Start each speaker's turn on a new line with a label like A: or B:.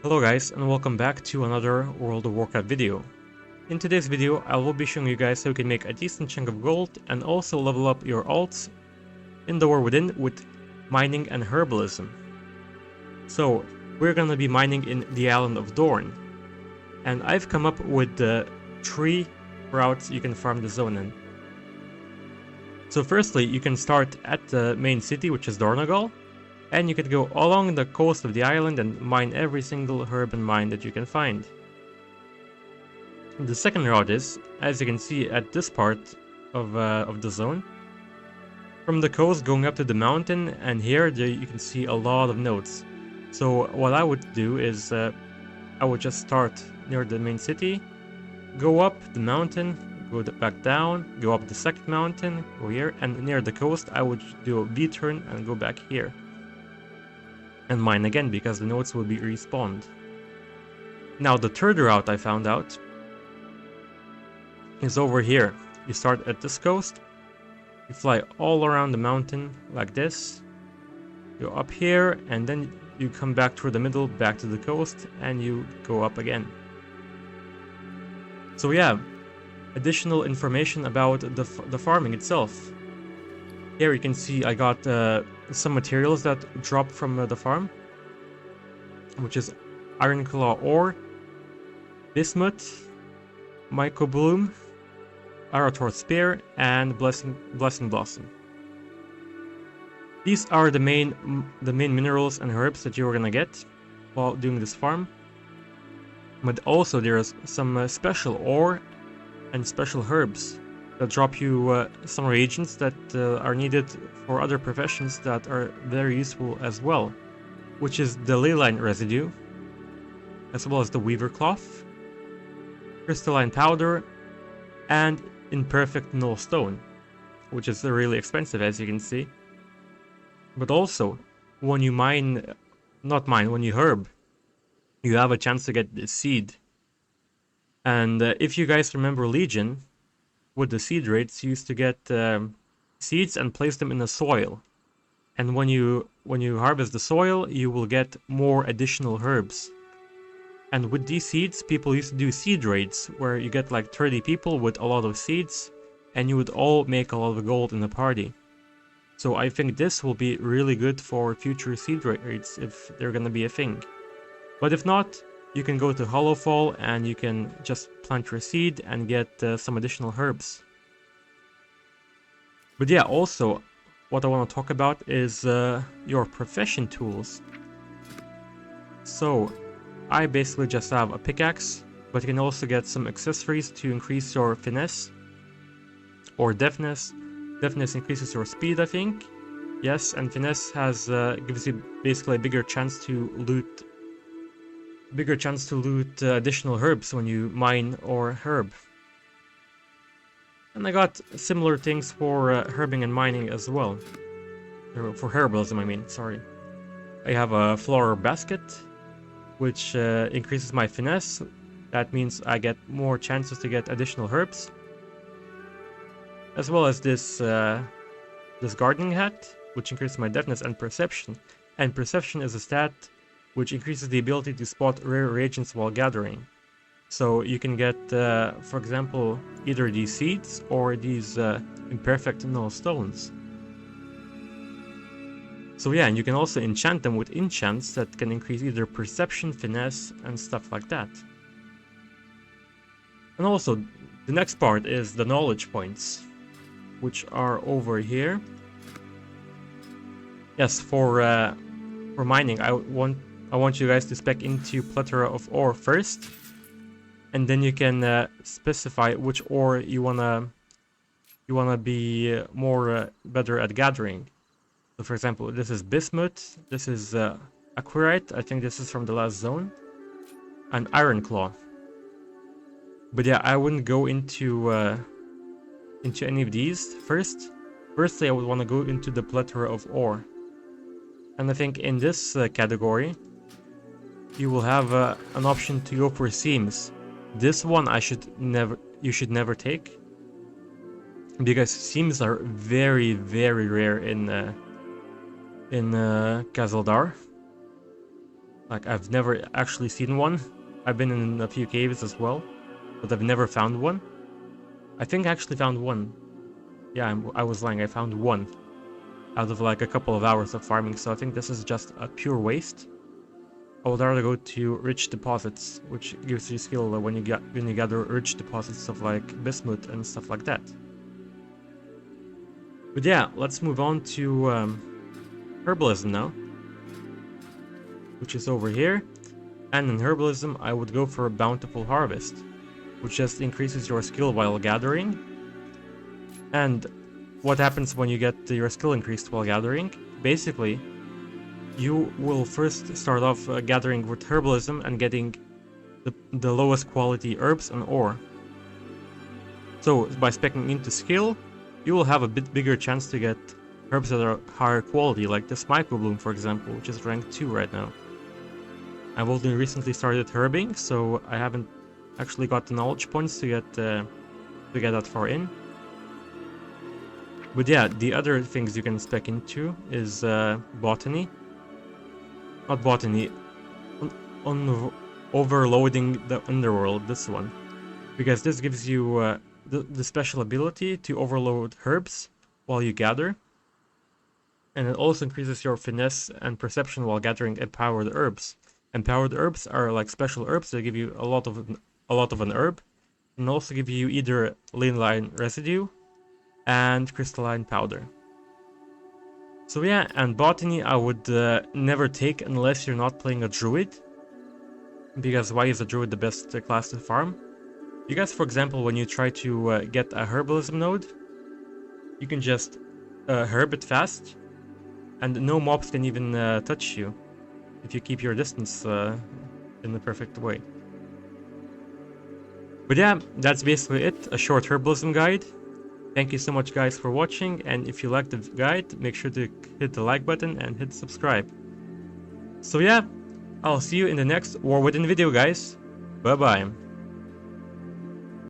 A: Hello guys, and welcome back to another World of Warcraft video. In today's video, I will be showing you guys how you can make a decent chunk of gold and also level up your alts in the War Within with mining and herbalism. So, we're gonna be mining in the island of Dorne, and I've come up with the 3 routes you can farm the zone in. So firstly, you can start at the main city, which is Dorne, and you could go along the coast of the island and mine every single herb and mine that you can find. The second route is, as you can see at this part of the zone, from the coast going up to the mountain, and here you can see a lot of nodes. So what I would do is I would just start near the main city, go up the mountain, go back down, go up the second mountain, go here, and near the coast I would do a V-turn and go back here. And mine again, because the nodes will be respawned. Now the third route I found out is over here. You start at this coast, you fly all around the mountain like this, go up here, and then you come back through the middle, back to the coast, and you go up again. So yeah, additional information about the farming itself. Here you can see I got some materials that drop from the farm, which is Iron Claw ore, Bismuth, Mycobloom, Arator Spear, and Blessing Blossom. These are the main minerals and herbs that you're gonna get while doing this farm. But also there's some special ore and special herbs that drop you some reagents that are needed for other professions that are very useful as well, which is the leyline residue, as well as the weaver cloth, crystalline powder, and imperfect null stone, which is really expensive, as you can see. But also, when you when you herb, you have a chance to get the seed. And if you guys remember Legion, with the seed rates, you used to get seeds and place them in the soil. And when you harvest the soil, you will get more additional herbs. And with these seeds, people used to do seed raids, where you get like 30 people with a lot of seeds, and you would all make a lot of gold in the party. So I think this will be really good for future seed raids if they're gonna be a thing. But if not, you can go to Hollowfall and you can just plant your seed and get some additional herbs. But yeah, also, what I want to talk about is your profession tools. So, I basically just have a pickaxe, but you can also get some accessories to increase your finesse or deftness. Deftness increases your speed, I think. Yes, and finesse has gives you basically a bigger chance to loot additional herbs when you mine or herb. And I got similar things for herbing and mining as well. For herbalism, I mean, sorry. I have a flower basket, which increases my finesse. That means I get more chances to get additional herbs. As well as this gardening hat, which increases my deftness and perception. And perception is a stat which increases the ability to spot rare reagents while gathering. So you can get, for example, either these seeds or these imperfect null stones. So yeah, and you can also enchant them with enchants that can increase either perception, finesse, and stuff like that. And also, the next part is the knowledge points, which are over here. Yes, for mining, I want you guys to spec into Plethora of Ore first, and then you can specify which ore you wanna be more better at gathering. So for example, this is Bismuth, this is Aquarite, I think this is from the last zone, and Iron Claw. But yeah, I wouldn't go into any of these first. Firstly, I would want to go into the Plethora of Ore. And I think in this category, you will have an option to go for seams. This one you should never take, because seams are very, very rare in Kazaldar. Like, I've never actually seen one. I've been in a few caves as well, but I've never found one. I think I actually found one. Yeah, I was lying, I found one out of like a couple of hours of farming, so I think this is just a pure waste. I would rather go to rich deposits, which gives you skill when you gather rich deposits of like bismuth and stuff like that. But yeah, let's move on to herbalism now, which is over here. And in herbalism, I would go for a bountiful harvest, which just increases your skill while gathering. And what happens when you get your skill increased while gathering? Basically, you will first start off gathering with herbalism and getting the lowest quality herbs and ore. So by speccing into skill, you will have a bit bigger chance to get herbs that are higher quality, like this microbloom, for example, which is rank 2 right now. I've only recently started herbing, so I haven't actually got the knowledge points to get that far in. But yeah, the other things you can spec into is botany. Not botany, on overloading the underworld, this one. Because this gives you the special ability to overload herbs while you gather. And it also increases your finesse and perception while gathering empowered herbs. Empowered herbs are like special herbs that give you a lot of an herb, and also give you either lean residue and crystalline powder. So yeah, and botany I would never take unless you're not playing a druid, because why is a druid the best class to farm? You guys, for example, when you try to get a herbalism node, you can just herb it fast, and no mobs can even touch you if you keep your distance in the perfect way. But yeah, that's basically it, a short herbalism guide. Thank you so much guys for watching, and if you liked the guide, make sure to hit the like button and hit subscribe. So yeah, I'll see you in the next War Within video guys. Bye bye.